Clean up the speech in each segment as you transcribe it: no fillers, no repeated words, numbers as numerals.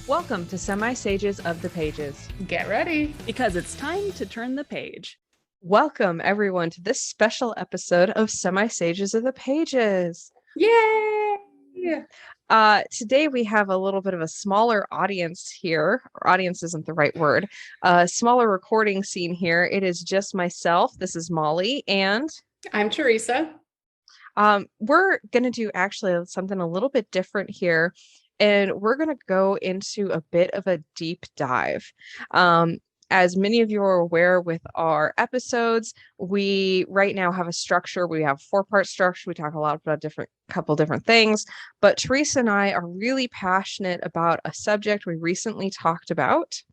Welcome to Semi-Sages of the Pages. Get ready, because it's time to turn the page. Welcome, everyone, to this special episode of Semi-Sages of the Pages. Yay! Today we have a little bit of a smaller audience here. Or audience isn't the right word. Smaller recording scene here. It is just myself. This is Molly, and I'm Theresa. We're going to do actually something a little bit different here. And we're going to go into a bit of a deep dive. As many of you are aware with our episodes, we right now have a structure. We have a 4-part structure. We talk a lot about couple different things. But Theresa and I are really passionate about a subject we recently talked about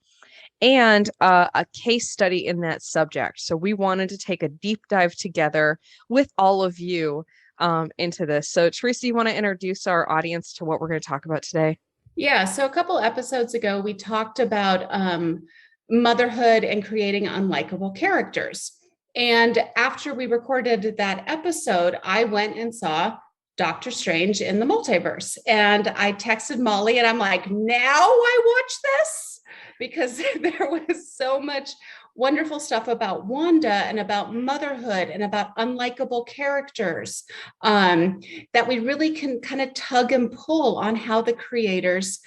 and a case study in that subject. So we wanted to take a deep dive together with all of you into this. So Theresa, you want to introduce our audience to what we're going to talk about today? Yeah, so a couple episodes ago, we talked about motherhood and creating unlikable characters. And after we recorded that episode, I went and saw Doctor Strange in the Multiverse. And I texted Molly and I'm like, now I watch this? Because there was so much wonderful stuff about Wanda and about motherhood and about unlikable characters that we really can kind of tug and pull on how the creators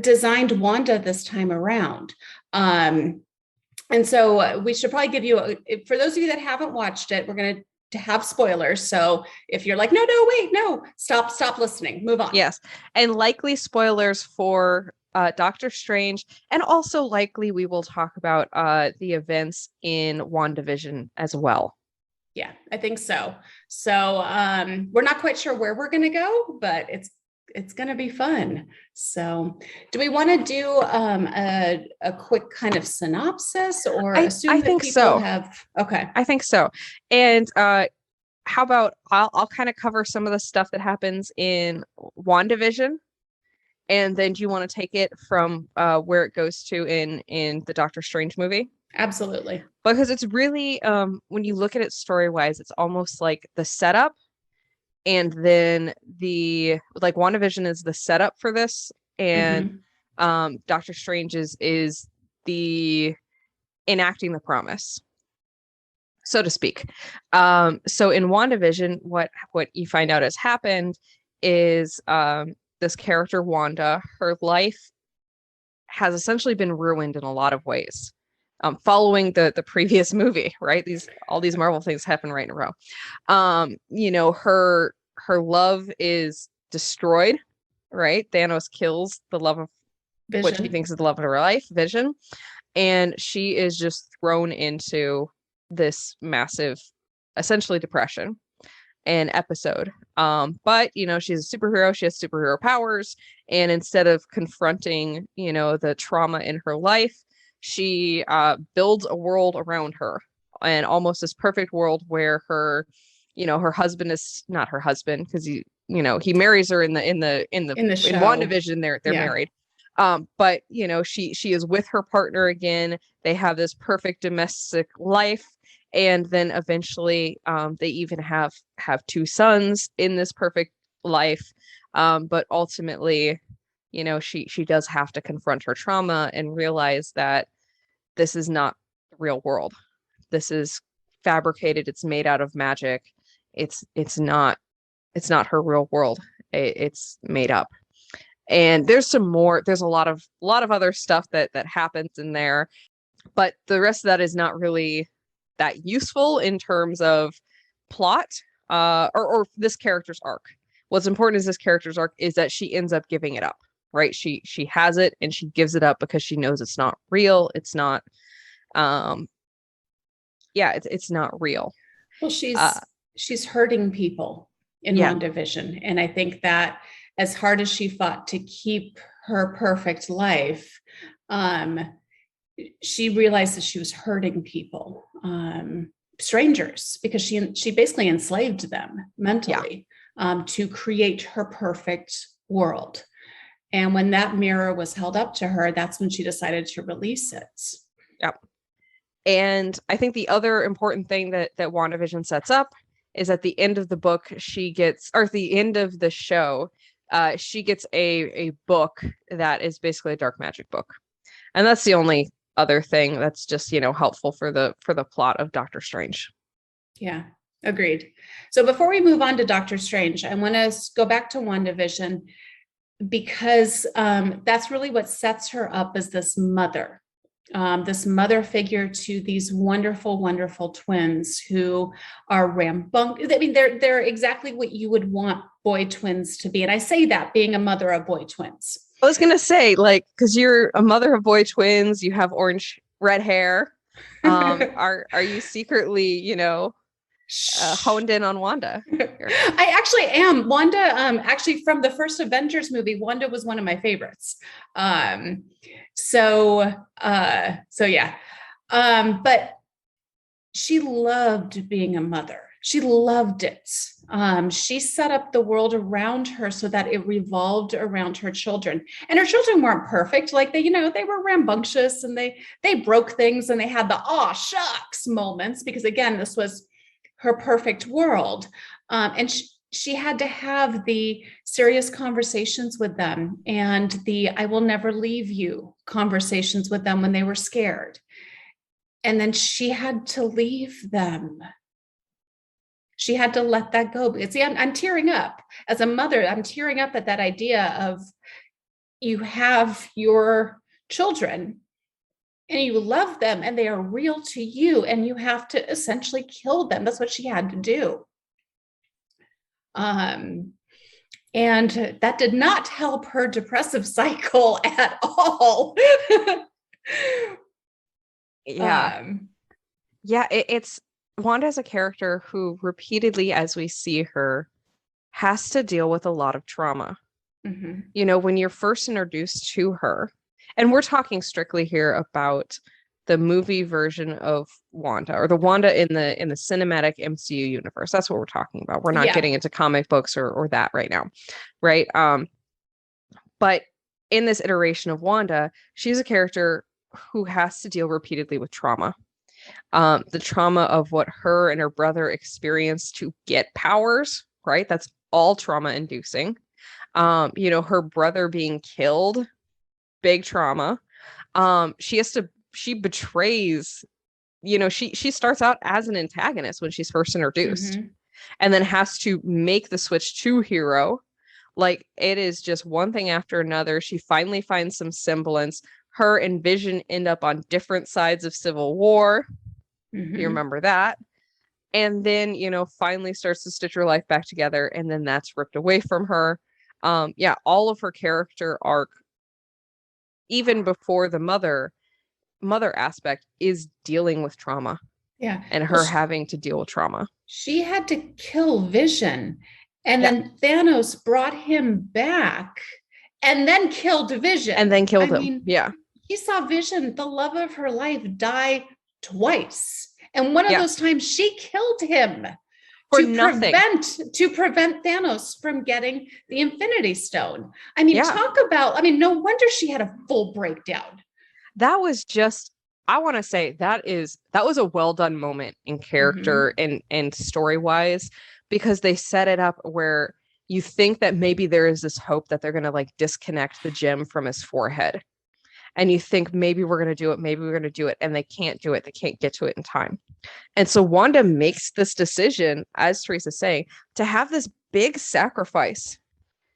designed Wanda this time around. And so we should probably give you, for those of you that haven't watched it, we're going to have spoilers. So if you're like, no, stop listening, move on. Yes. And likely spoilers for Doctor Strange, and also likely we will talk about the events in WandaVision as well. Yeah, I think so. So we're not quite sure where we're going to go, but it's going to be fun. So do we want to do a quick kind of synopsis, or assume I that think people so. have? Okay. I think so. And how about I'll kind of cover some of the stuff that happens in WandaVision. And then do you want to take it from where it goes to in the Doctor Strange movie? Absolutely. Because it's really, when you look at it story-wise, it's almost like the setup, and then WandaVision is the setup for this, and Doctor Strange is the enacting the promise, so to speak. So in WandaVision, what you find out has happened is this character, Wanda, her life has essentially been ruined in a lot of ways. Following the previous movie, right? All these Marvel things happen right in a row. Her love is destroyed, right? Thanos kills the love of Vision. What she thinks is the love of her life, Vision. And she is just thrown into this massive, essentially, depression and episode. But she's a superhero, she has superhero powers, and instead of confronting the trauma in her life, she builds a world around her, and almost this perfect world where her husband is not her husband, because he marries her in WandaVision. They're married. But she is with her partner again. They have this perfect domestic life. And then eventually they even have 2 sons in this perfect life. But ultimately, she does have to confront her trauma and realize that this is not the real world. This is fabricated. It's made out of magic. It's not her real world. It's made up. And there's a lot of other stuff that happens in there. But the rest of that is not really that useful in terms of plot or this character's arc. What's important is this character's arc is that she ends up giving it up, right? She has it and she gives it up because she knows it's not real. It's not it's not real. Well, she's hurting people in WandaVision, and I think that as hard as she fought to keep her perfect life, she realized that she was hurting people, strangers, because she basically enslaved them mentally to create her perfect world. And when that mirror was held up to her, that's when she decided to release it. Yep. And I think the other important thing that WandaVision sets up is at the end of the book, at the end of the show, she gets a book that is basically a dark magic book. And that's the only other thing that's just, helpful for the plot of Doctor Strange. Yeah, agreed. So before we move on to Doctor Strange, I want to go back to WandaVision because that's really what sets her up as this mother figure to these wonderful, wonderful twins who are rambunctious. I mean, they're exactly what you would want boy twins to be. And I say that being a mother of boy twins. I was gonna say, like, because you're a mother of boy twins, you have red hair. Are you secretly, honed in on Wanda? I actually am. Wanda, actually from the first Avengers movie, Wanda was one of my favorites. So yeah. But she loved being a mother. She loved it. She set up the world around her so that it revolved around her children. And her children weren't perfect. Like they were rambunctious and they broke things and they had the aw shucks moments because again, this was her perfect world. And she had to have the serious conversations with them and the I will never leave you conversations with them when they were scared. And then she had to leave them. She had to let that go. Because see, I'm tearing up as a mother. I'm tearing up at that idea of you have your children and you love them and they are real to you and you have to essentially kill them. That's what she had to do. And that did not help her depressive cycle at all. Yeah. It's Wanda is a character who repeatedly, as we see her, has to deal with a lot of trauma. Mm-hmm. When you're first introduced to her, and we're talking strictly here about the movie version of Wanda or the Wanda in the cinematic MCU universe. That's what we're talking about. We're not getting into comic books or that right now. Right. But in this iteration of Wanda, she's a character who has to deal repeatedly with trauma. The trauma of what her and her brother experienced to get powers, right? That's all trauma inducing. Her brother being killed, big trauma. She betrays, she starts out as an antagonist when she's first introduced and then has to make the switch to hero. Like it is just one thing after another. She finally finds some semblance. Her and Vision end up on different sides of Civil War. You remember that? And then, finally starts to stitch her life back together. And then that's ripped away from her. All of her character arc, even before the mother aspect, is dealing with trauma. Yeah. And her having to deal with trauma. She had to kill Vision. And then Thanos brought him back and then killed Vision. And then killed him. He saw Vision, the love of her life, die twice. And one of those times she killed him for to nothing. prevent Thanos from getting the Infinity Stone. Talk about, no wonder she had a full breakdown. That was just, I want to say that was a well done moment in character and story wise, because they set it up where you think that maybe there is this hope that they're going to like disconnect the gem from his forehead. And you think maybe we're going to do it. And they can't do it. They can't get to it in time. And so Wanda makes this decision, as Theresa's saying, to have this big sacrifice.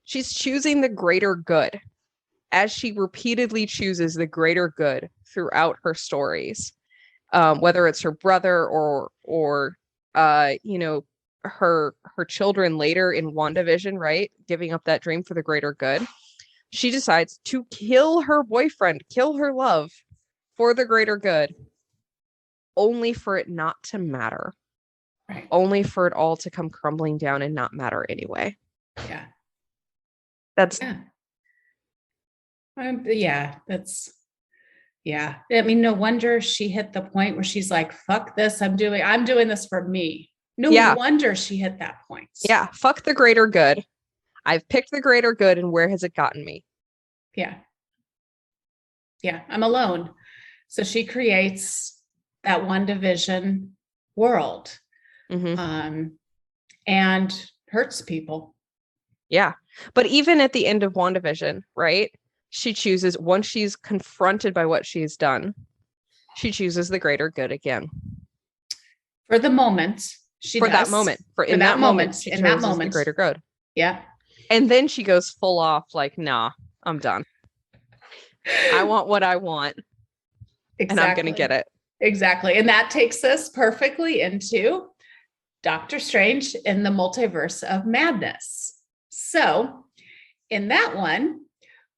She's choosing the greater good, as she repeatedly chooses the greater good throughout her stories, whether it's her brother or her children later in WandaVision, right? Giving up that dream for the greater good. She decides to kill her boyfriend, kill her love for the greater good, only for it not to matter. Right. Only for it all to come crumbling down and not matter anyway. Yeah. That's no wonder she hit the point where she's like, fuck this, I'm doing this for me. No wonder she hit that point. Yeah, fuck the greater good. I've picked the greater good, and where has it gotten me? Yeah, I'm alone. So she creates that WandaVision world, and hurts people. Yeah. But even at the end of WandaVision, right? She chooses, once she's confronted by what she's done, she chooses the greater good again. For the moment, she For does. that moment. In that moment, she in that chooses moment. the greater good. Yeah. And then she goes full off like, nah, I'm done. I want what I want. Exactly. And I'm going to get it. Exactly. And that takes us perfectly into Doctor Strange in the Multiverse of Madness. So in that one,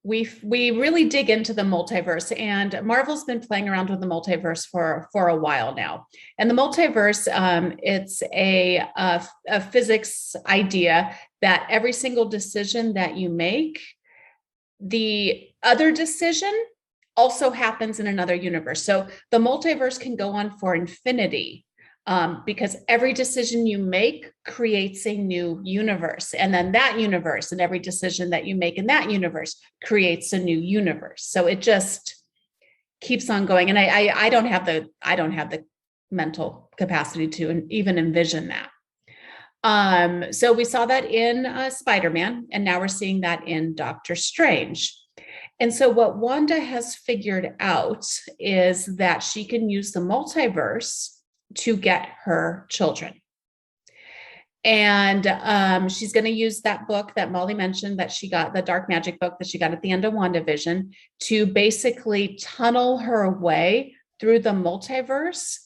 we really dig into the multiverse, and Marvel's been playing around with the multiverse for a while now. And the multiverse, it's a physics idea that every single decision that you make, the other decision also happens in another universe. So the multiverse can go on for infinity. Because every decision you make creates a new universe. And then that universe and every decision that you make in that universe creates a new universe. So it just keeps on going. And I don't have the mental capacity to even envision that. So we saw that in Spider-Man, and now we're seeing that in Doctor Strange. And so what Wanda has figured out is that she can use the multiverse to get her children. And she's going to use that book that Molly mentioned that she got, the dark magic book that she got at the end of WandaVision, to basically tunnel her way through the multiverse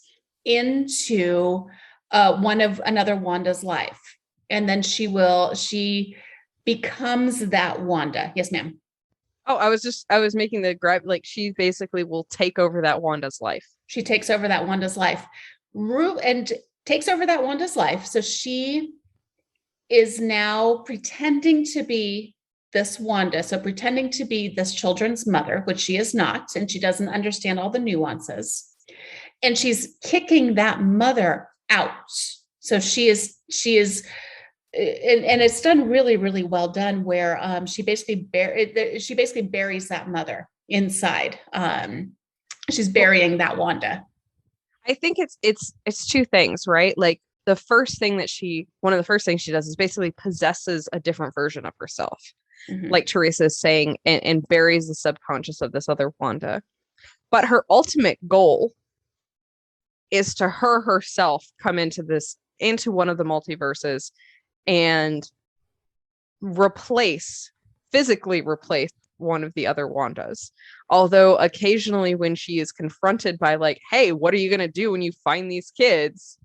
into another Wanda's life. And then she becomes that Wanda. Yes, ma'am. Oh, I was making the gripe, like she basically will take over that Wanda's life. She takes over that Wanda's life. And takes over that Wanda's life. So she is now pretending to be this Wanda. So pretending to be this children's mother, which she is not, and she doesn't understand all the nuances. And she's kicking that mother out. So she is, and it's done really, really well done, where she basically buries that mother inside. She's burying that Wanda. I think it's two things, right? Like one of the first things she does is basically possesses a different version of herself, like Theresa is saying, and buries the subconscious of this other Wanda. But her ultimate goal is to herself come into one of the multiverses and physically replace one of the other Wandas. Although occasionally when she is confronted by like, hey, what are you going to do when you find these kids?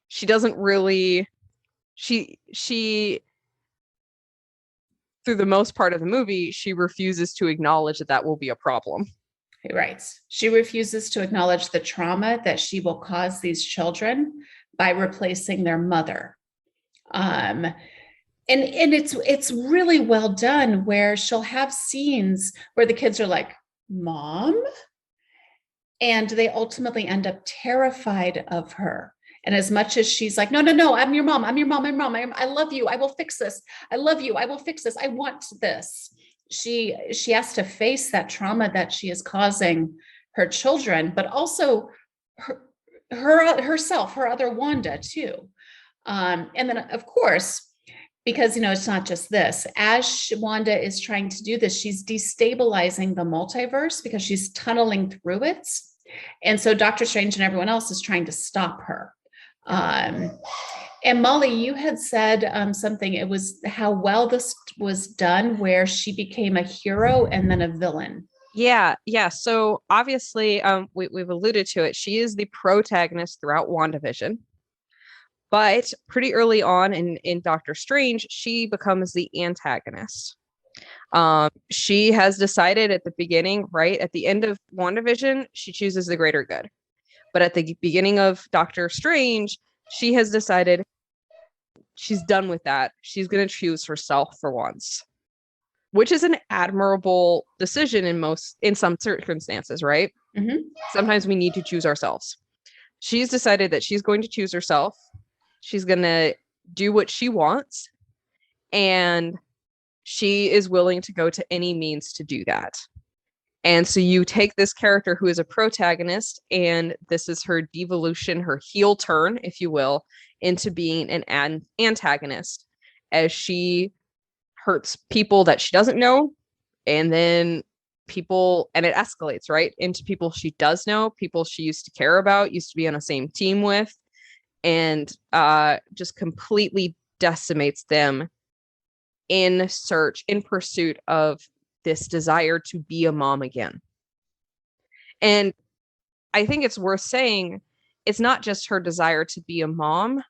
She doesn't really, she through the most part of the movie, she refuses to acknowledge that will be a problem. Right. She refuses to acknowledge the trauma that she will cause these children by replacing their mother. And it's really well done, where she'll have scenes where the kids are like, Mom, and they ultimately end up terrified of her. And as much as she's like, no, I'm your mom, I love you, I will fix this, I love you, I will fix this, I want this, she has to face that trauma that she is causing her children, but also herself, her other Wanda too. And then of course, because, it's not just this, as Wanda is trying to do this, she's destabilizing the multiverse because she's tunneling through it. And so Doctor Strange and everyone else is trying to stop her. And Molly, you had said something, it was how well this was done, where she became a hero and then a villain. Yeah. So obviously, we've alluded to it. She is the protagonist throughout WandaVision. But pretty early on in Doctor Strange, she becomes the antagonist. She has decided at the beginning, right at the end of WandaVision, she chooses the greater good. But at the beginning of Doctor Strange, she has decided she's done with that. She's going to choose herself for once, which is an admirable decision in some circumstances, right? Mm-hmm. Sometimes we need to choose ourselves. She's decided that she's going to choose herself. She's going to do what she wants, and she is willing to go to any means to do that. And so you take this character who is a protagonist, and this is her devolution, her heel turn, if you will, into being an antagonist, as hurts people that she doesn't know, and then people, and it escalates right into people she does know, people she used to care about, used to be on the same team with, and just completely decimates them in pursuit of this desire to be a mom again. And I think it's worth saying it's not just her desire to be a mom,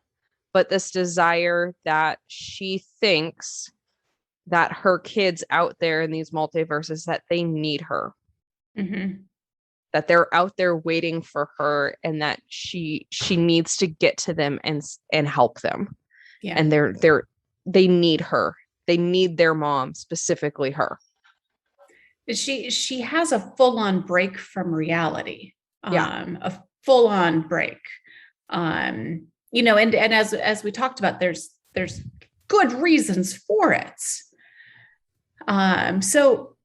but this desire that she thinks that her kids out there in these multiverses, that they need her, that they're out there waiting for her, and that she needs to get to them and help them. Yeah. And they need her. They need their mom, specifically her. She has a full-on break from reality. A full-on break. And as we talked about, there's good reasons for it. So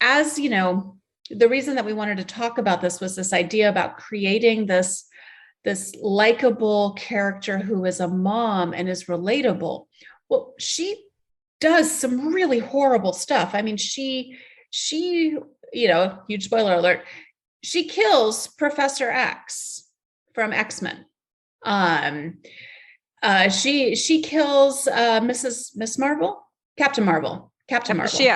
as you know, the reason that we wanted to talk about this was this idea about creating this likable character who is a mom and is relatable. Well, she does some really horrible stuff. I mean, she, huge spoiler alert, she kills Professor X from X-Men. She kills Captain Marvel.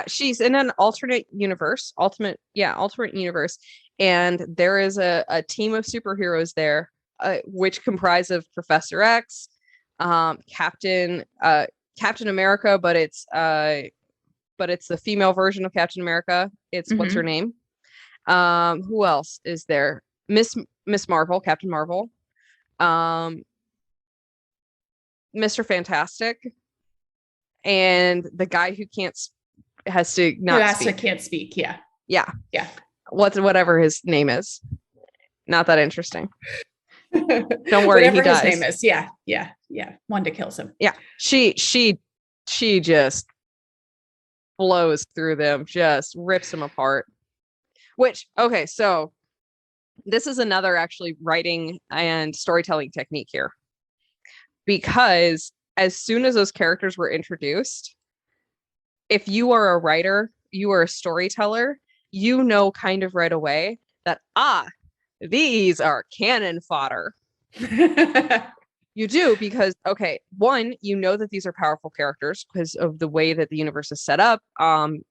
She's in an alternate universe, ultimate universe, and there is a team of superheroes there, which comprise of Professor X, Captain America, but it's the female version of Captain America. It's what's her name? Who else is there? Miss Marvel, Captain Marvel, Mr. Fantastic, and the guy who can't speak. Yeah. Whatever his name is. Not that interesting. Don't worry, whatever he dies. His name is. Yeah. Wanda kills him. Yeah. She just blows through them, just rips them apart. So this is another actually writing and storytelling technique here. Because as soon as those characters were introduced, if you are a writer, you are a storyteller, you know kind of right away that, these are cannon fodder. You do, because, one, you know that these are powerful characters because of the way that the universe is set up.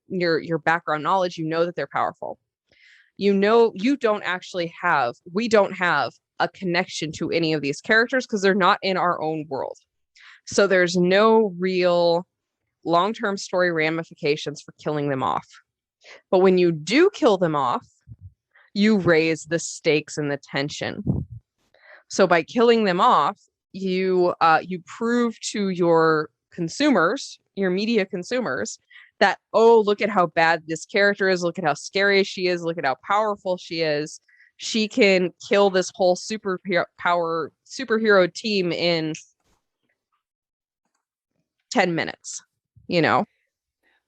Your background knowledge, you know that they're powerful. You know, we don't have a connection to any of these characters because they're not in our own world. So there's no real long-term story ramifications for killing them off. But when you do kill them off, you raise the stakes and the tension. So by killing them off, you prove to your consumers, your media consumers, that, look at how bad this character is, look at how scary she is, look at how powerful she is. She can kill this whole superhero team in 10 minutes,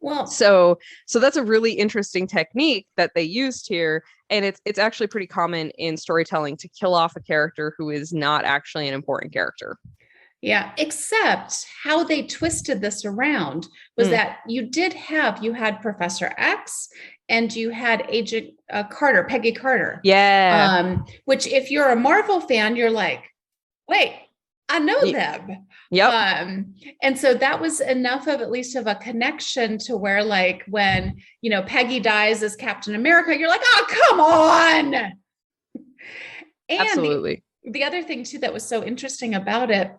Well, so that's a really interesting technique that they used here. And it's actually pretty common in storytelling to kill off a character who is not actually an important character. Yeah, except how they twisted this around was that you had Professor X and you had Agent Carter, Peggy Carter. Yeah. Which if you're a Marvel fan, you're like, wait, I know them. Yep. And so that was enough of at least of a connection to where, like, when, Peggy dies as Captain America, you're like, oh, come on. And absolutely. The other thing too, that was so interesting about it,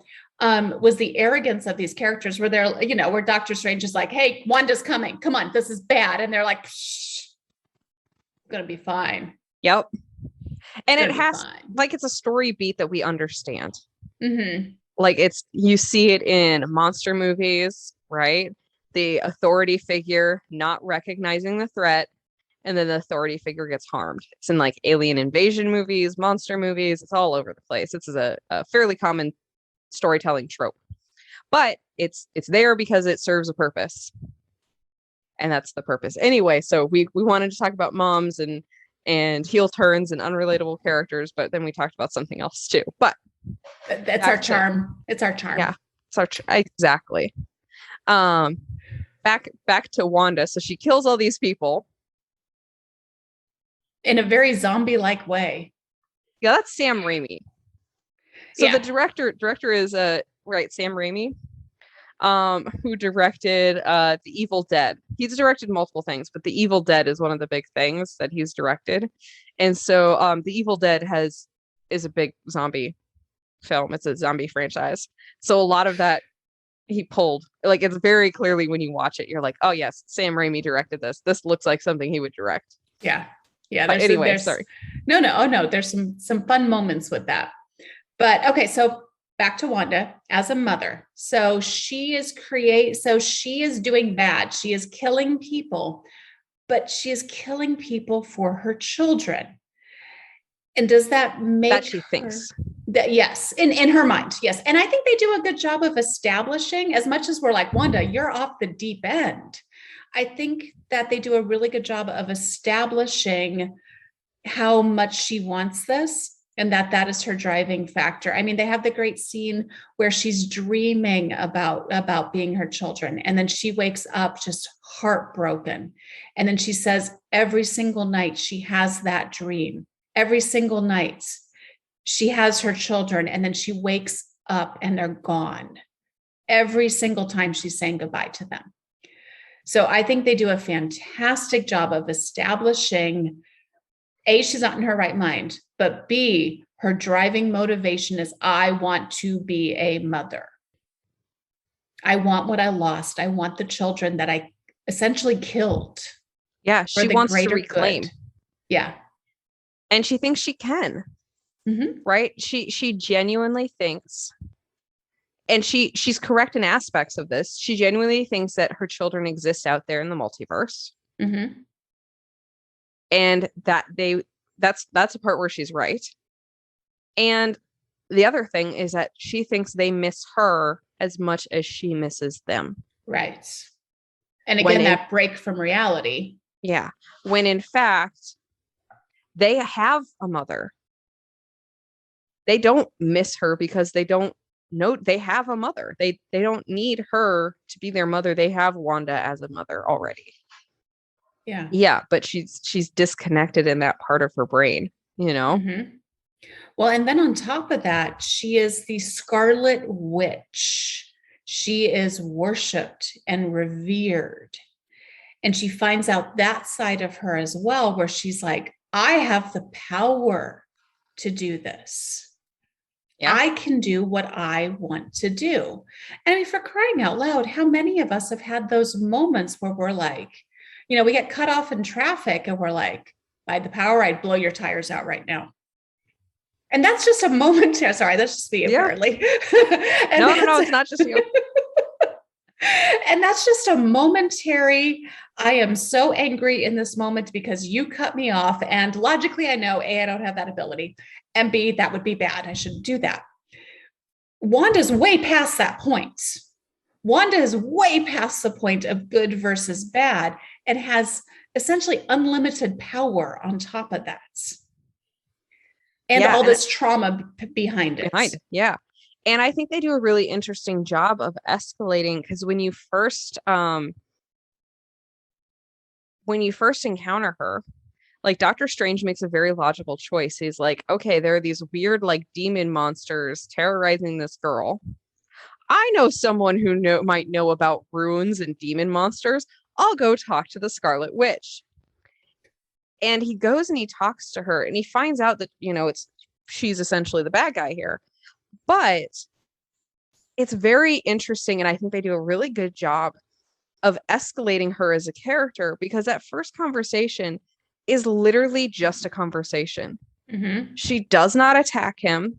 was the arrogance of these characters where they're, where Doctor Strange is like, hey, Wanda's coming. Come on, this is bad. And they're like, it's going to be fine. Yep. And it has, it's a story beat that we understand. Mm-hmm. You see it in monster movies, right? The authority figure not recognizing the threat, and then the authority figure gets harmed. It's in alien invasion movies, monster movies. It's all over the place. This is a fairly common storytelling trope, but it's there because it serves a purpose, and that's the purpose anyway. So we wanted to talk about moms and heel turns and unrelatable characters, but then we talked about something else too. But that's our charm. It's our charm. Yeah, it's our exactly. back to Wanda. So she kills all these people in a very zombie-like way. Yeah, that's Sam Raimi. So Yeah. the director is right, Sam Raimi, who directed The Evil Dead. He's directed multiple things, but The Evil Dead is one of the big things that he's directed. And so The Evil Dead is a big zombie film. It's a zombie franchise. So a lot of that he pulled, like, it's very clearly when you watch it, you're like, oh yes, Sam Raimi directed this. This looks like something he would direct. Yeah. Yeah. But anyway, sorry. No. Oh no. There's some fun moments with that. But okay, so back to Wanda as a mother. So she is doing bad. She is killing people, but she is killing people for her children. And does that make that she thinks that? Yes, in her mind, yes. And I think they do a good job of establishing, as much as we're like, Wanda, you're off the deep end. I think that they do a really good job of establishing how much she wants this, and that is her driving factor. I mean, they have the great scene where she's dreaming about being her children. And then she wakes up just heartbroken. And then she says every single night she has that dream. Every single night she has her children, and then she wakes up and they're gone. Every single time she's saying goodbye to them. So I think they do a fantastic job of establishing, A, she's not in her right mind, but B, her driving motivation is, I want to be a mother. I want what I lost. I want the children that I essentially killed. Yeah, she wants to reclaim. Good. Yeah. And she thinks she can. Mm-hmm. Right? She genuinely thinks, and she's correct in aspects of this. She genuinely thinks that her children exist out there in the multiverse. Mm-hmm. And that that's a part where she's right. And the other thing is that she thinks they miss her as much as she misses them. Right. And again, that break from reality. Yeah. When in fact, they have a mother. They don't miss her because they don't know they have a mother. They don't need her to be their mother. They have Wanda as a mother already. Yeah. Yeah, but she's disconnected in that part of her brain, you know? Mm-hmm. Well, and then on top of that, she is the Scarlet Witch. She is worshipped and revered. And she finds out that side of her as well, where she's like, I have the power to do this. Yeah. I can do what I want to do. And I mean, for crying out loud, how many of us have had those moments where we're like, you know, we get cut off in traffic and we're like, if I had the power, I'd blow your tires out right now. And that's just a moment. Sorry, that's just me, apparently. Yeah. No, it's not just you. And that's just a momentary, I am so angry in this moment because you cut me off. And logically, I know, A, I don't have that ability. And B, that would be bad. I shouldn't do that. Wanda's way past that point. Wanda is way past the point of good versus bad and has essentially unlimited power on top of that. And all this trauma behind it. Yeah. And I think they do a really interesting job of escalating, because when you first encounter her, like, Doctor Strange makes a very logical choice. He's like, okay, there are these weird, like, demon monsters terrorizing this girl. I know someone who might know about runes and demon monsters. I'll go talk to the Scarlet Witch. And he goes and he talks to her, and he finds out that, you know, she's essentially the bad guy here. But it's very interesting, and I think they do a really good job of escalating her as a character, because that first conversation is literally just a conversation. Mm-hmm. She does not attack him.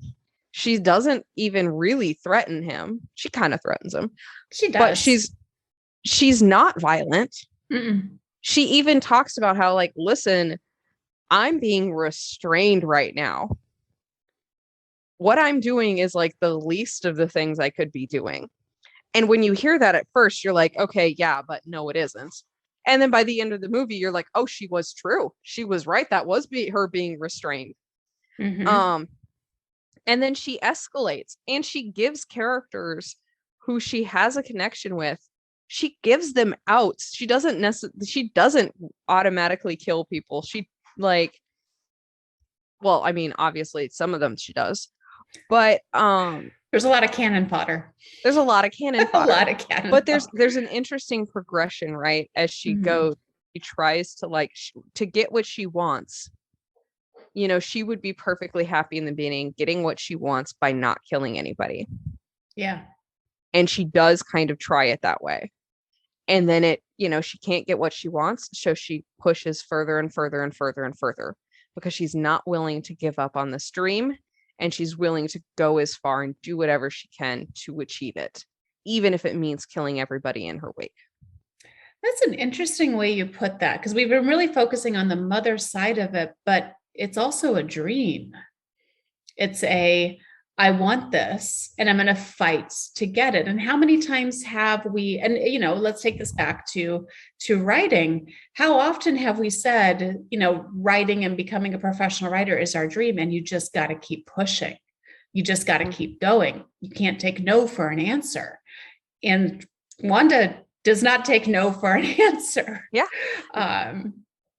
She doesn't even really threaten him. She kind of threatens him. She does. But she's not violent. Mm-mm. She even talks about how, like, listen, I'm being restrained right now. What I'm doing is, like, the least of the things I could be doing. And when you hear that at first, you're like, okay, yeah, but no, it isn't. And then by the end of the movie, you're like, oh, she was true. She was right. That was her being restrained. Mm-hmm. And then she escalates, and she gives characters who she has a connection with she gives them outs. She doesn't automatically kill people. She like, well, I mean, obviously some of them she does, but there's a lot of cannon fodder. There's a lot of cannon fodder. A lot of cannon but fodder. there's an interesting progression, right? As she goes, she tries to like to get what she wants. You know, she would be perfectly happy in the beginning getting what she wants by not killing anybody. Yeah. And she does kind of try it that way. And then it, you know, she can't get what she wants, so she pushes further and further and further and further because she's not willing to give up on this dream, and she's willing to go as far and do whatever she can to achieve it, even if it means killing everybody in her wake. That's an interesting way you put that, because we've been really focusing on the mother side of it, but it's also a dream. It's I want this and I'm going to fight to get it. And how many times have we, and, you know, let's take this back to writing. How often have we said, you know, writing and becoming a professional writer is our dream, and you just got to keep pushing. You just got to keep going. You can't take no for an answer. And Wanda does not take no for an answer. Yeah.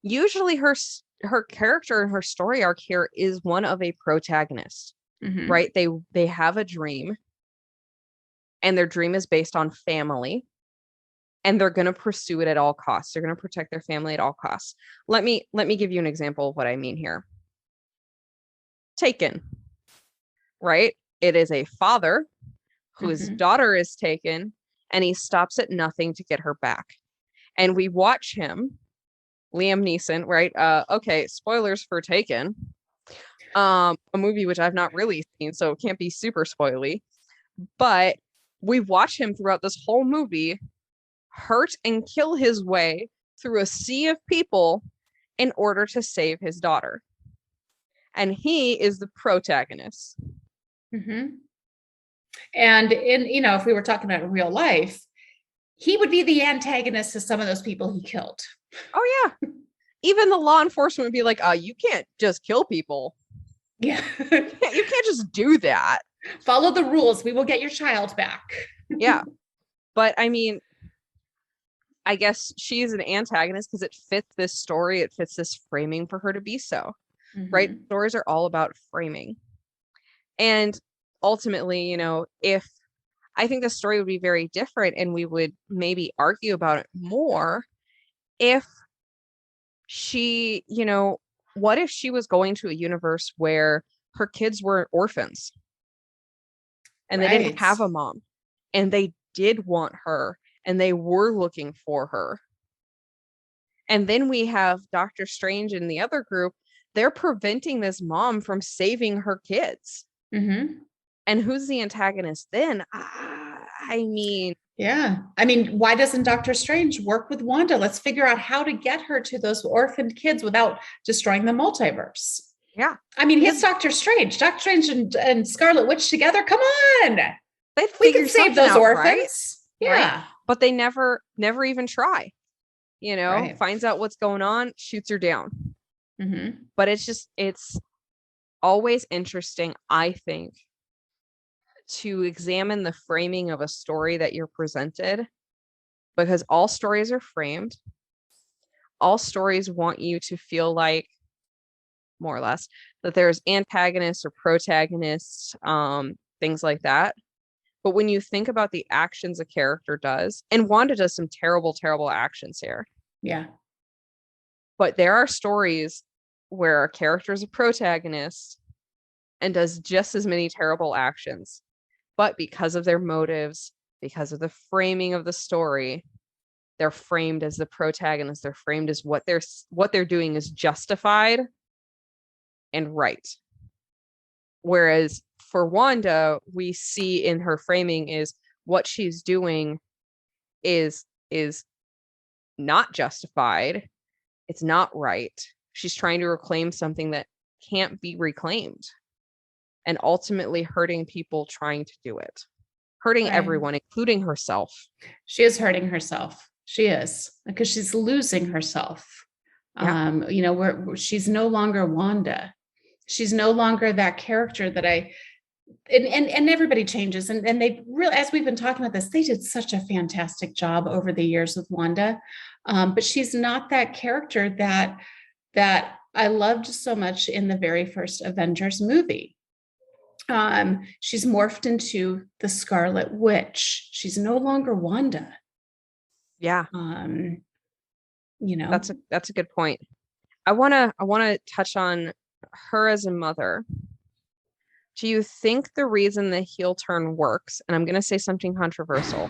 Usually her character and her story arc here is one of a protagonist. Mm-hmm. Right? They have a dream, and their dream is based on family, and they're going to pursue it at all costs. They're going to protect their family at all costs. Let me give you an example of what I mean here. Taken, right? It is a father whose daughter is taken, and he stops at nothing to get her back. And we watch him, Liam Neeson, right? Okay, spoilers for Taken. A movie which I've not really seen, so it can't be super spoily, but we watch him throughout this whole movie hurt and kill his way through a sea of people in order to save his daughter. And he is the protagonist. Mm-hmm. And you know, if we were talking about real life, he would be the antagonist to some of those people he killed. Oh yeah. Even the law enforcement would be like, you can't just kill people. Yeah. You can't just do that. Follow the rules. We will get your child back. Yeah. But I mean, I guess she's an antagonist because it fits this story. It fits this framing for her to be so. Right? Stories are all about framing. And ultimately, you know, if I think the story would be very different, and we would maybe argue about it more if she, you know, what if she was going to a universe where her kids were orphans and they didn't have a mom, and they did want her and they were looking for her? And then we have Doctor Strange in the other group. They're preventing this mom from saving her kids. And who's the antagonist then? I mean, yeah. I mean, why doesn't Doctor Strange work with Wanda? Let's figure out how to get her to those orphaned kids without destroying the multiverse. Yeah. I mean, he's Doctor Strange. Doctor Strange and Scarlet Witch together. Come on. We can save those orphans. Right? Yeah. Right? But they never even try. You know, finds out what's going on, shoots her down. But it's always interesting, I think, to examine the framing of a story that you're presented, because all stories are framed. All stories want you to feel like, more or less, that there's antagonists or protagonists, things like that. But when you think about the actions a character does, and Wanda does some terrible, terrible actions here. Yeah. But there are stories where a character is a protagonist and does just as many terrible actions. But because of their motives, because of the framing of the story, they're framed as the protagonist. They're framed as what they're doing is justified and right. Whereas for Wanda, we see in her framing is what she's doing is not justified. It's not right. She's trying to reclaim something that can't be reclaimed, and ultimately hurting people trying to do it, hurting everyone, including herself. She is hurting herself. She is, because she's losing herself. Yeah. You know, she's no longer Wanda. She's no longer that character that and everybody changes. And they really, as we've been talking about this, they did such a fantastic job over the years with Wanda. But she's not that character that I loved so much in the very first Avengers movie. She's morphed into the Scarlet Witch. She's no longer Wanda. Yeah. That's a good point. I wanna touch on her as a mother. Do you think the reason the heel turn works, and I'm gonna say something controversial,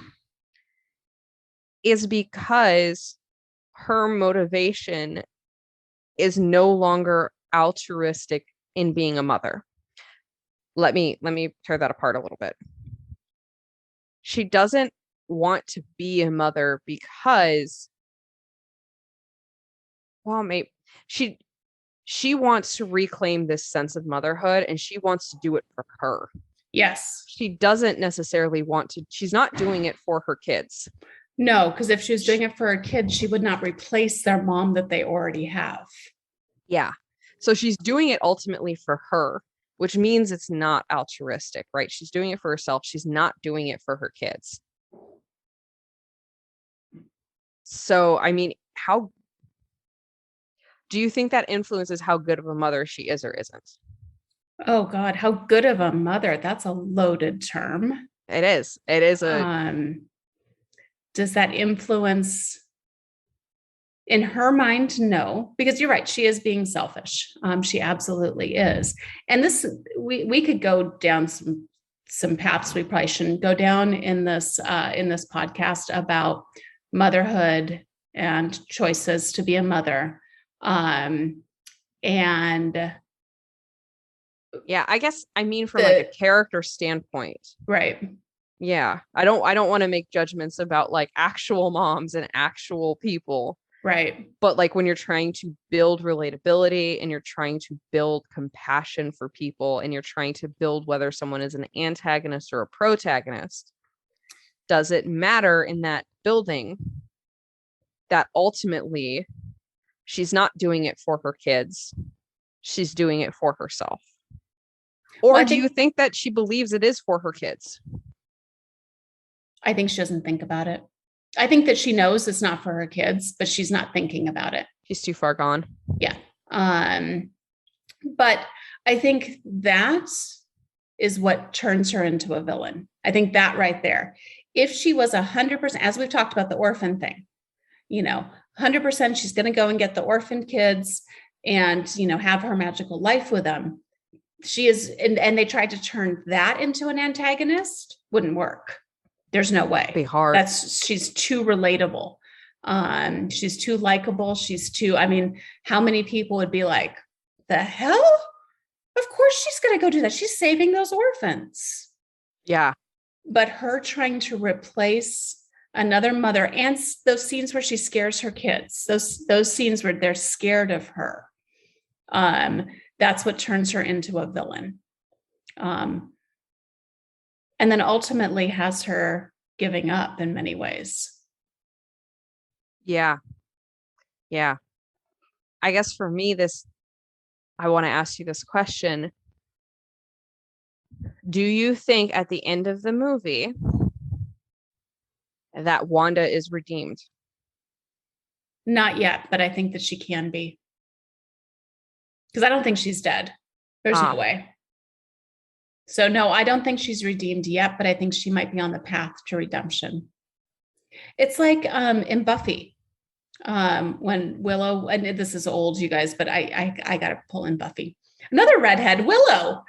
is because her motivation is no longer altruistic in being a mother? Let me tear that apart a little bit. She doesn't want to be a mother because, well, maybe she wants to reclaim this sense of motherhood, and she wants to do it for her. Yes. She doesn't necessarily want to, she's not doing it for her kids. No, because if she was doing it for her kids, she would not replace their mom that they already have. Yeah. So she's doing it ultimately for her, which means it's not altruistic, right? She's doing it for herself. She's not doing it for her kids. So, I mean, how do you think that influences how good of a mother she is or isn't? Oh God, how good of a mother. That's a loaded term. It is. It is a does that influence in her mind? No, because you're right. She is being selfish. She absolutely is. And this, we could go down some paths we probably shouldn't go down in this podcast about motherhood and choices to be a mother. And yeah, I guess I mean from like a character standpoint. Right. Yeah. I don't want to make judgments about like actual moms and actual people. Right. But like when you're trying to build relatability and you're trying to build compassion for people and you're trying to build whether someone is an antagonist or a protagonist, does it matter in that building that ultimately she's not doing it for her kids, she's doing it for herself? Or do you think that she believes it is for her kids? I think she doesn't think about it. I think that she knows it's not for her kids, but she's not thinking about it. She's too far gone. Yeah. But I think that is what turns her into a villain. I think that right there. If she was 100%, as we've talked about the orphan thing, 100% she's going to go and get the orphan kids and, have her magical life with them. She is, and they tried to turn that into an antagonist, wouldn't work. There's no way. Be hard. She's too relatable. She's too likable. How many people would be like, the hell? Of course she's going to go do that. She's saving those orphans. Yeah. But her trying to replace another mother, and those scenes where she scares her kids, those scenes where they're scared of her. That's what turns her into a villain. And then ultimately has her giving up in many ways. Yeah. Yeah. I guess for me, I want to ask you this question. Do you think at the end of the movie that Wanda is redeemed? Not yet, but I think that she can be. Because I don't think she's dead. There's no way. So no, I don't think she's redeemed yet, but I think she might be on the path to redemption. It's like in Buffy, when Willow, and this is old, you guys, but I got to pull in Buffy. Another redhead, Willow.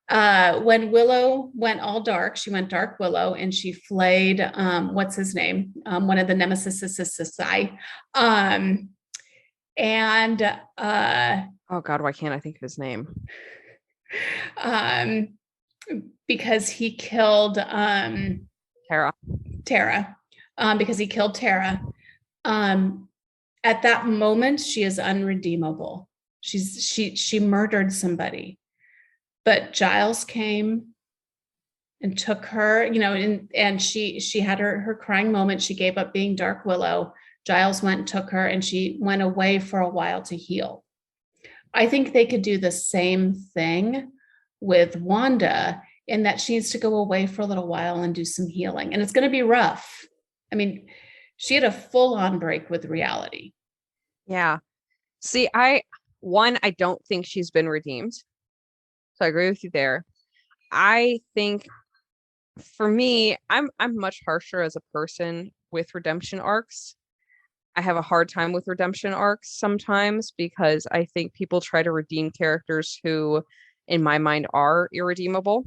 When Willow went all dark, she went Dark Willow, and she flayed, what's his name? One of the nemesis. Oh God, why can't I think of his name? Because he killed Tara. Because he killed Tara. At that moment, she is unredeemable. She murdered somebody, but Giles came and took her, and she had her crying moment. She gave up being Dark Willow. Giles went and took her, and she went away for a while to heal. I think they could do the same thing with Wanda in that she needs to go away for a little while and do some healing. And it's going to be rough. I mean, she had a full-on break with reality. Yeah. See, I don't think she's been redeemed. So I agree with you there. I think for me, I'm much harsher as a person with redemption arcs. I have a hard time with redemption arcs sometimes because I think people try to redeem characters who, in my mind, are irredeemable.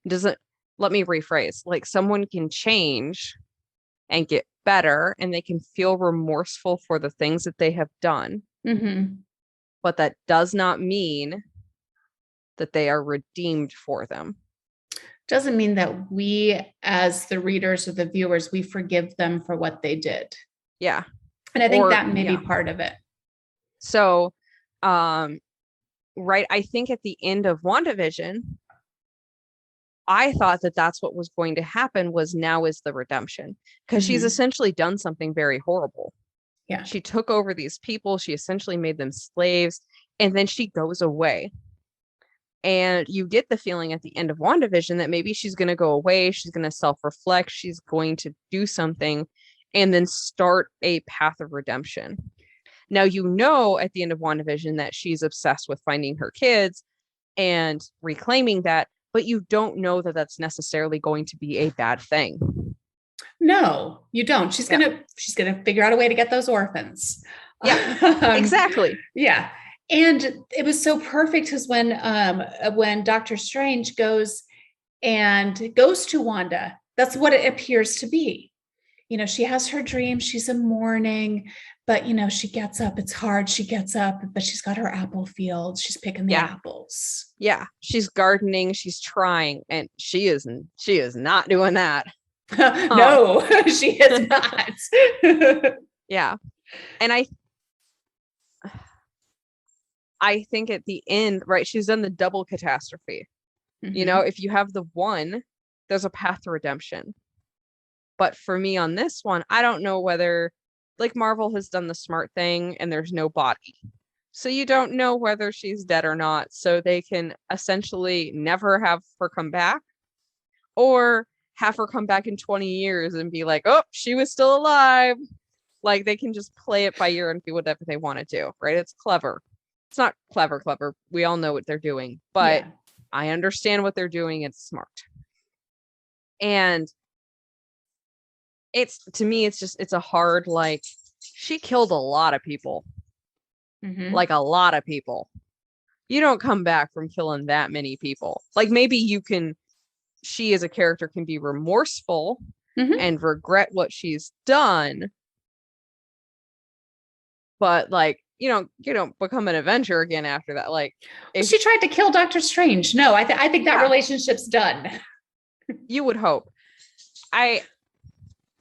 Let me rephrase. Like someone can change and get better and they can feel remorseful for the things that they have done. Mm-hmm. But that does not mean that they are redeemed for them. Doesn't mean that we, as the readers or the viewers, we forgive them for what they did. Yeah. And I think that may be part of it. So, right, I think at the end of WandaVision, I thought that that's what was going to happen was now is the redemption because she's essentially done something very horrible. Yeah. She took over these people. She essentially made them slaves and then she goes away. And you get the feeling at the end of WandaVision that maybe she's going to go away. She's going to self-reflect. She's going to do something and then start a path of redemption. Now, at the end of WandaVision that she's obsessed with finding her kids and reclaiming that, but you don't know that that's necessarily going to be a bad thing. No, you don't. She's going to figure out a way to get those orphans. Yeah, exactly. Yeah. And it was so perfect because when Doctor Strange goes to Wanda, that's what it appears to be. She has her dream. She's in mourning, but she gets up. It's hard. She gets up, but she's got her apple field. She's picking the apples. Yeah. She's gardening. She's trying, and she is not doing that. No, she is not. Yeah. And I think at the end, right, she's done the double catastrophe. Mm-hmm. If you have the one, there's a path to redemption. But for me on this one, I don't know whether, like Marvel has done the smart thing and there's no body. So you don't know whether she's dead or not. So they can essentially never have her come back or have her come back in 20 years and be like, oh, she was still alive. Like they can just play it by ear and do whatever they want to do, right? It's clever. It's not clever. We all know what they're doing, but I understand what they're doing. It's smart. And to me, it's a hard, like, she killed a lot of people. Mm-hmm. Like a lot of people. You don't come back from killing that many people. Like maybe she as a character can be remorseful and regret what she's done. But like, you don't become an Avenger again after that. Like if she tried to kill Doctor Strange. No, I think that relationship's done. You would hope. Sorry,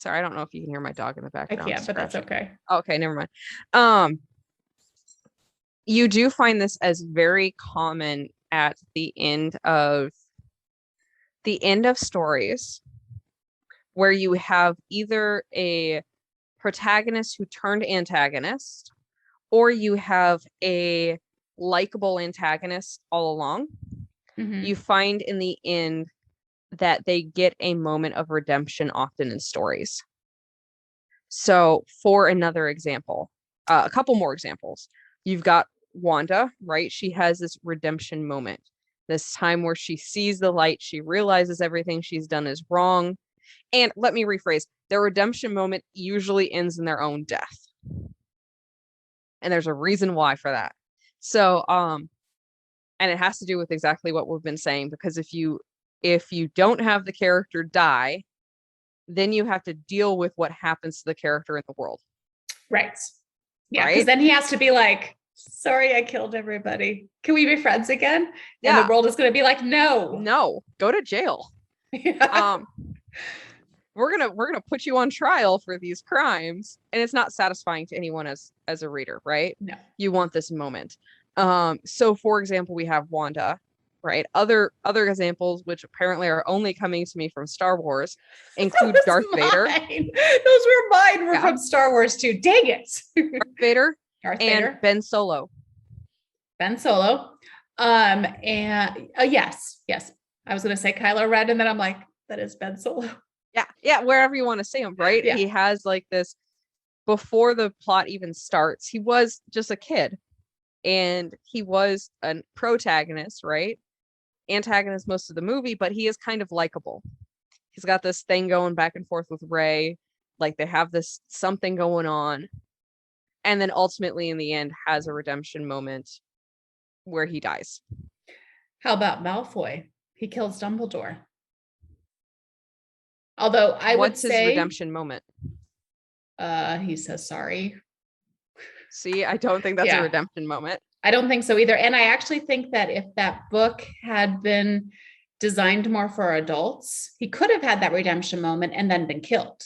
I don't know if you can hear my dog in the background. I can't, but that's okay. Okay, never mind. You do find this as very common at the end of stories where you have either a protagonist who turned antagonist or you have a likable antagonist all along. Mm-hmm. You find in the end that they get a moment of redemption often in stories. So for another example, a couple more examples, you've got Wanda, right? She has this redemption moment, this time where she sees the light. She realizes everything she's done is wrong. And let me rephrase, their redemption moment usually ends in their own death. And there's a reason why for that. So, and it has to do with exactly what we've been saying, because if you don't have the character die, then you have to deal with what happens to the character in the world. Right. Yeah. Because then he has to be like, sorry, I killed everybody. Can we be friends again? Yeah. And the world is going to be like, no, go to jail. Yeah. We're gonna put you on trial for these crimes, and it's not satisfying to anyone as a reader, right? No. You want this moment. So for example, we have Wanda, right? Other examples, which apparently are only coming to me from Star Wars, include Darth Vader. Those were mine. From Star Wars too. Dang it. Darth Vader and Ben Solo. Ben Solo. And yes. I was going to say Kylo Ren, and then I'm like, that is Ben Solo. Yeah, wherever you want to see him, right? Yeah. He has like this, before the plot even starts, he was just a kid, and he was a protagonist, right? Antagonist most of the movie, but he is kind of likable. He's got this thing going back and forth with Rey, like they have this something going on, and then ultimately in the end has a redemption moment where he dies. How about Malfoy? He kills Dumbledore. Although I What's would his say redemption moment? He says sorry. See, I don't think that's Yeah. a redemption moment. I don't think so either. And I actually think that if that book had been designed more for adults, he could have had that redemption moment and then been killed.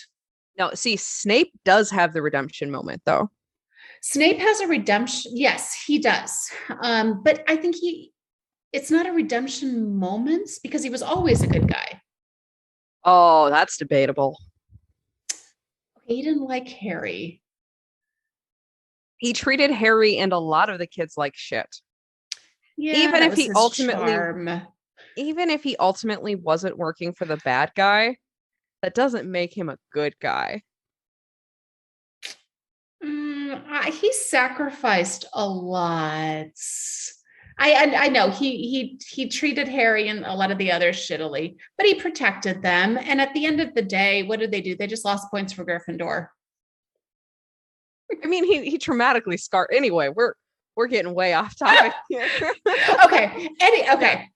No, see, Snape does have the redemption moment, though. Snape has a redemption. Yes, he does. But I think it's not a redemption moment because he was always a good guy. Oh, that's debatable. He didn't like Harry. He treated Harry and a lot of the kids like shit. Yeah, even if he ultimately charm. Even if he ultimately wasn't working for the bad guy, that doesn't make him a good guy. He sacrificed a lot. I know he treated Harry and a lot of the others shittily, but he protected them. And at the end of the day, what did they do? They just lost points for Gryffindor. I mean, he traumatically scarred. Anyway, we're getting way off topic here. Okay. Okay.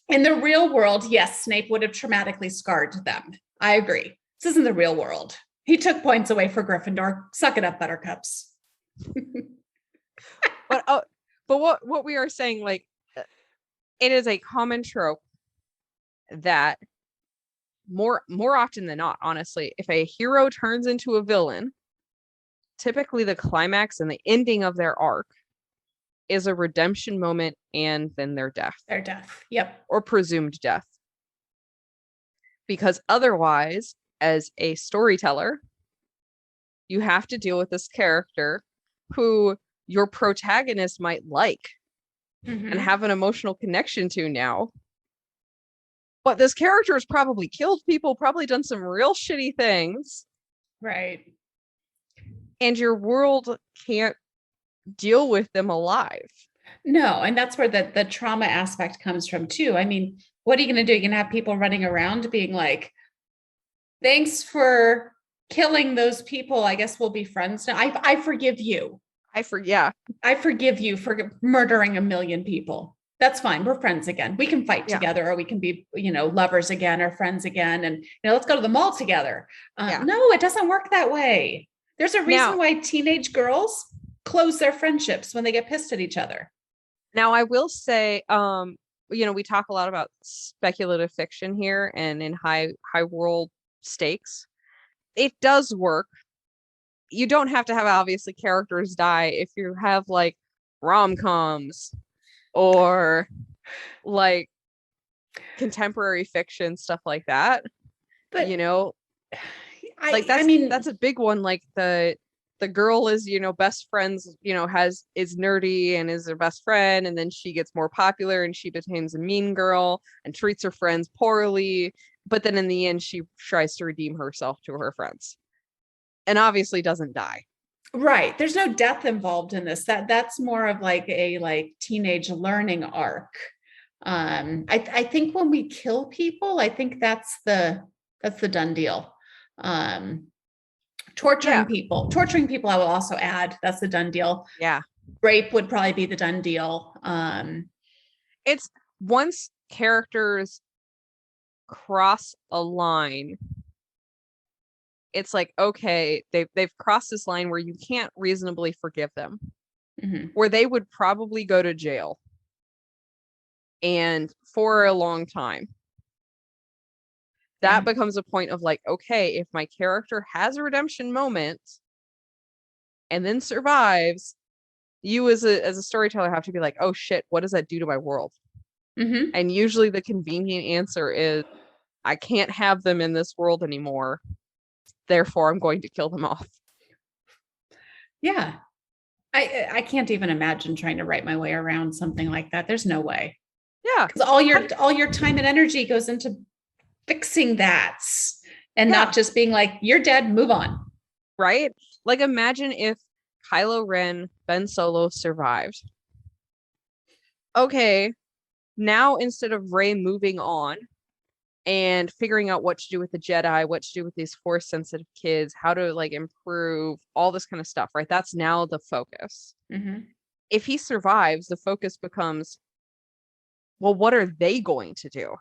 In the real world, yes, Snape would have traumatically scarred them. I agree. This isn't the real world. He took points away for Gryffindor. Suck it up, Buttercups. But what we are saying, like, it is a common trope that more often than not, honestly, if a hero turns into a villain, typically the climax and the ending of their arc is a redemption moment and then their death. Their death. Yep. Or presumed death. Because otherwise, as a storyteller, you have to deal with this character who your protagonist might like and have an emotional connection to now. But this character has probably killed people, probably done some real shitty things. Right. And your world can't deal with them alive. No, and that's where the trauma aspect comes from too. I mean, what are you going to do? You're going to have people running around being like, thanks for killing those people. I guess we'll be friends now. I forgive you. I forgive you for murdering 1 million people. That's fine. We're friends again. We can fight together, or we can be, lovers again or friends again. And, let's go to the mall together. No, it doesn't work that way. There's a reason why teenage girls close their friendships when they get pissed at each other. Now, I will say, we talk a lot about speculative fiction here and in high world stakes. It does work. You don't have to have obviously characters die if you have like rom-coms or like contemporary fiction, stuff like that. But that's a big one. Like the girl is, best friends, is nerdy and is her best friend. And then she gets more popular and she becomes a mean girl and treats her friends poorly. But then in the end, she tries to redeem herself to her friends and obviously doesn't die. Right. There's no death involved in this. That's more of like a teenage learning arc. I think when we kill people, I think that's the done deal. Torturing people, I will also add, that's the done deal. Yeah. Rape would probably be the done deal. It's once characters cross a line, it's like, okay, they've crossed this line where you can't reasonably forgive them, where they would probably go to jail and for a long time. That becomes a point of like, okay, if my character has a redemption moment and then survives, you as a storyteller have to be like, oh shit, what does that do to my world? And usually the convenient answer is, I can't have them in this world anymore. Therefore, I'm going to kill them off. Yeah. I can't even imagine trying to write my way around something like that. There's no way. Yeah. Because all your time and energy goes into fixing that and Yeah. not just being like, you're dead, move on. Right? Like imagine if Kylo Ren, Ben Solo survived. Okay, now instead of Rey moving on and figuring out what to do with the Jedi, what to do with these force sensitive kids, how to like improve all this kind of stuff, right? That's now the focus. Mm-hmm. If he survives, the focus becomes, well, what are they going to do?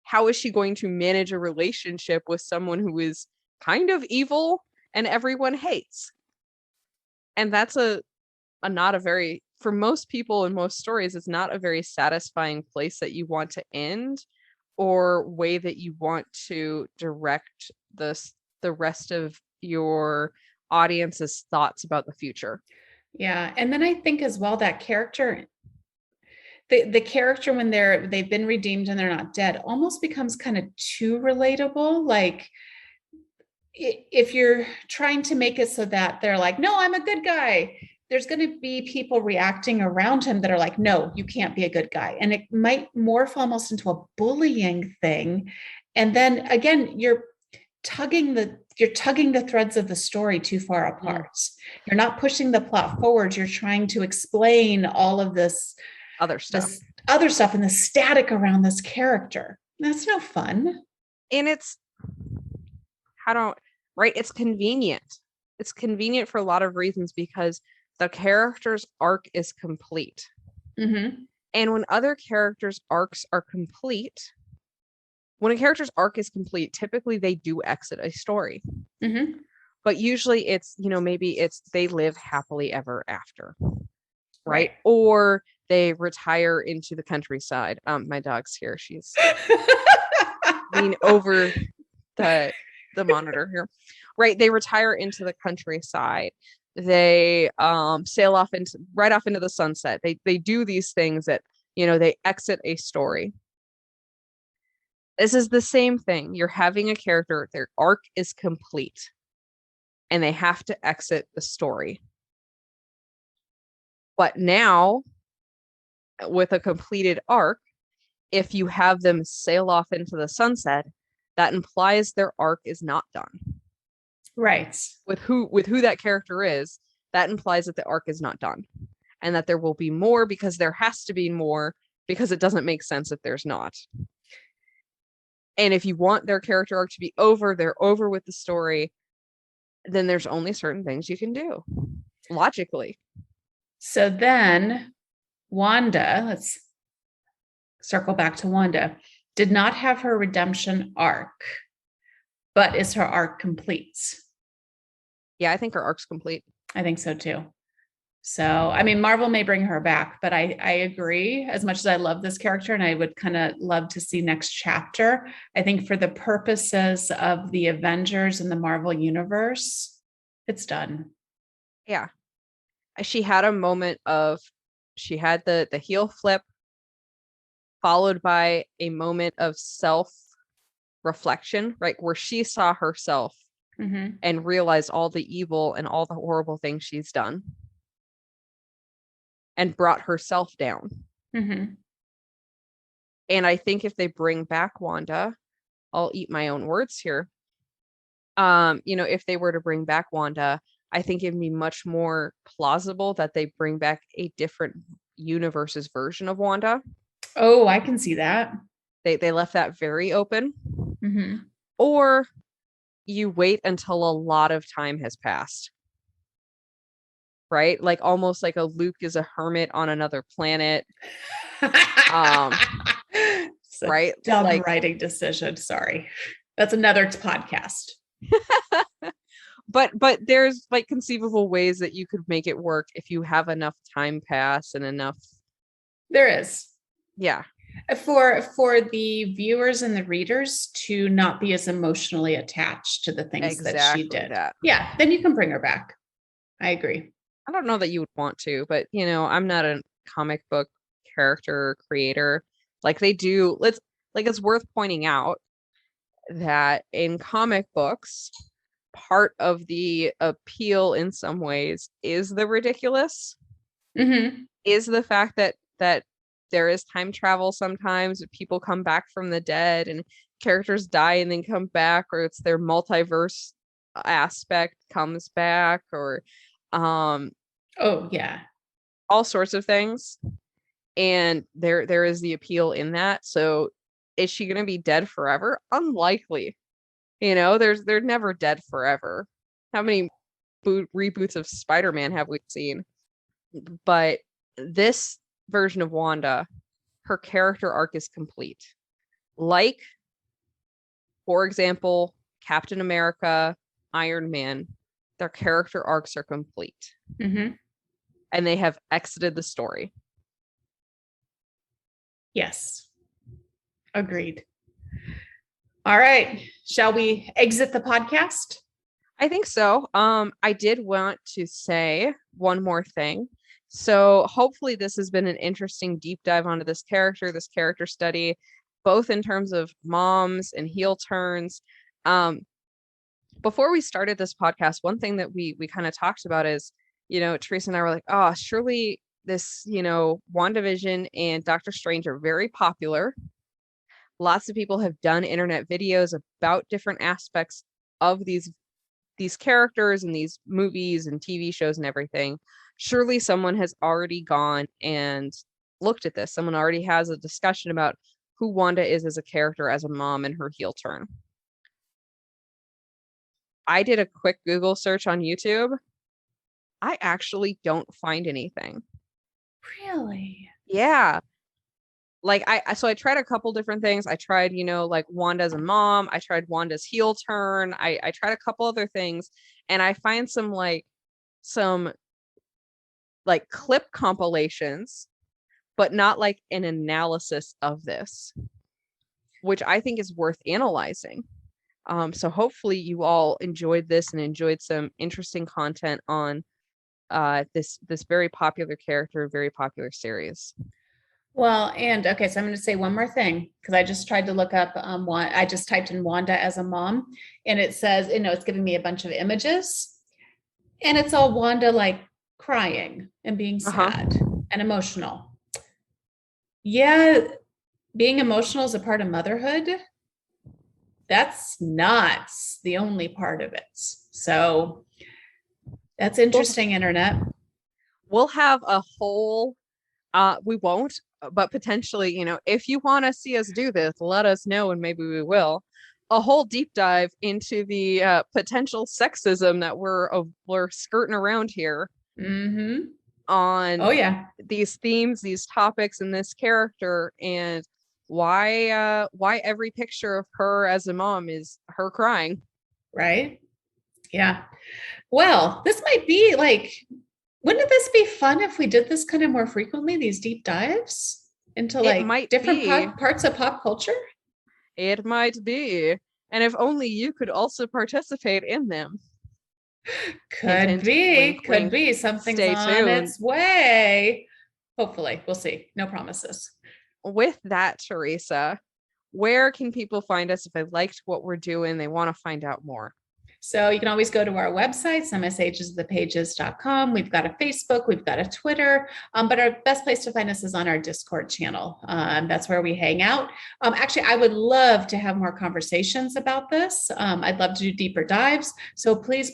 How is she going to manage a relationship with someone who is kind of evil and everyone hates? And that's a not a very, for most people in most stories, it's not a very satisfying place that you want to end or way that you want to direct the rest of your audience's thoughts about the future. Yeah. And then I think as well that character, the character when they've been redeemed and they're not dead almost becomes kind of too relatable. Like if you're trying to make it so that they're like, no, I'm a good guy, there's going to be people reacting around him that are like, no, you can't be a good guy. And it might morph almost into a bullying thing. And then again, you're tugging the threads of the story too far apart. You're not pushing the plot forward. You're trying to explain all of this other stuff and the static around this character. That's no fun. And it's it's convenient. It's convenient for a lot of reasons because the character's arc is complete. Mm-hmm. And when other characters' arcs are complete, when a character's arc is complete, typically they do exit a story. Mm-hmm. But usually it's, maybe it's they live happily ever after. Right? Or they retire into the countryside. My dog's here. She's leaning over the monitor here. Right? They retire into the countryside. They sail off into the sunset. They do these things that, they exit a story. This is the same thing. You're having a character, their arc is complete, and they have to exit the story. But now, with a completed arc, if you have them sail off into the sunset, that implies their arc is not done. Right. With who that character is, that implies that the arc is not done. And that there will be more because there has to be more because it doesn't make sense if there's not. And if you want their character arc to be over, they're over with the story, then there's only certain things you can do logically. So then Wanda, let's circle back to Wanda, did not have her redemption arc, but is her arc complete? Yeah, I think her arc's complete. I think so too. So, I mean, Marvel may bring her back, but I agree. As much as I love this character and I would kind of love to see next chapter, I think for the purposes of the Avengers and the Marvel universe, it's done. Yeah. She had a moment she had the heel flip followed by a moment of self-reflection, right? Where she saw herself and realized all the evil and all the horrible things she's done. And brought herself down. Mm-hmm. And I think if they bring back Wanda, I'll eat my own words here. If they were to bring back Wanda, I think it'd be much more plausible that they bring back a different universe's version of Wanda. Oh, I can see that. They left that very open. Mm-hmm. Or you wait until a lot of time has passed. Right? Like almost like a Luke is a hermit on another planet. Right? Dumb writing decision. Sorry. That's another podcast. But there's like conceivable ways that you could make it work if you have enough time pass and enough. There is. Yeah. For the viewers and the readers to not be as emotionally attached to the things that she did. Yeah. Then you can bring her back. I agree. I don't know that you would want to, but I'm not a comic book character creator. Like they do, it's worth pointing out that in comic books, part of the appeal in some ways is the ridiculous, is the fact that there is time travel sometimes, people come back from the dead and characters die and then come back, or it's their multiverse aspect comes back, or oh yeah, all sorts of things. And there is the appeal in that. So is she going to be dead forever? Unlikely. They're never dead forever. How many reboots of Spider-Man have we seen? But this version of Wanda, her character arc is complete. Like, for example, Captain America, Iron Man, their character arcs are complete. And they have exited the story. Yes. Agreed. All right. Shall we exit the podcast? I think so. I did want to say one more thing. So hopefully this has been an interesting deep dive onto this character study, both in terms of moms and heel turns. Before we started this podcast, one thing that we kind of talked about is, Theresa and I were like, oh, surely this, WandaVision and Doctor Strange are very popular. Lots of people have done internet videos about different aspects of these characters and these movies and TV shows and everything. Surely someone has already gone and looked at this. Someone already has a discussion about who Wanda is as a character, as a mom, and her heel turn. I did a quick Google search on YouTube. I actually don't find anything. Really? Yeah. Like I tried a couple different things. I tried, like Wanda as a mom. I tried Wanda's heel turn. I tried a couple other things, and I find some clip compilations, but not like an analysis of this, which I think is worth analyzing. So hopefully you all enjoyed this and enjoyed some interesting content on this very popular character, very popular series. Well, and okay, so I'm going to say one more thing, because I just tried to look up I just typed in Wanda as a mom, and it says, it's giving me a bunch of images, and it's all Wanda like crying and being sad and emotional. Yeah, being emotional is a part of motherhood. That's not the only part of it. So that's interesting, internet. We'll have a whole, we won't, but potentially, if you want to see us do this, let us know and maybe we will. A whole deep dive into the potential sexism that we're skirting around here on these themes, these topics, and this character, and why every picture of her as a mom is her crying. Right? Yeah. Well, this might be like, wouldn't this be fun if we did this kind of more frequently, these deep dives into like different parts of pop culture? It might be. And if only you could also participate in them. Could be. Something's on its way. Hopefully. We'll see. No promises. With that, Theresa, where can people find us if they liked what we're doing, they want to find out more? So you can always go to our website, sumsagesthepages.com. We've got a Facebook, we've got a Twitter, but our best place to find us is on our Discord channel. That's where we hang out. Actually, I would love to have more conversations about this. I'd love to do deeper dives. So please,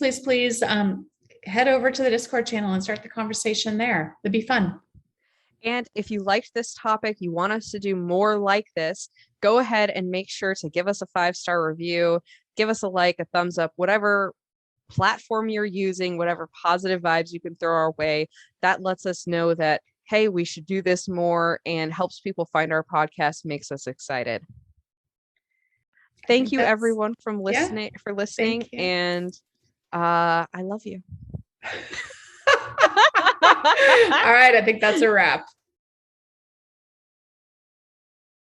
head over to the Discord channel and start the conversation there. It'd be fun. And if you liked this topic, you want us to do more like this, go ahead and make sure to give us a 5-star review. Give us a like, a thumbs up, whatever platform you're using, whatever positive vibes you can throw our way. That lets us know that, hey, we should do this more, and helps people find our podcast, makes us excited. Thank you, everyone, for listening. And I love you. All right. I think that's a wrap.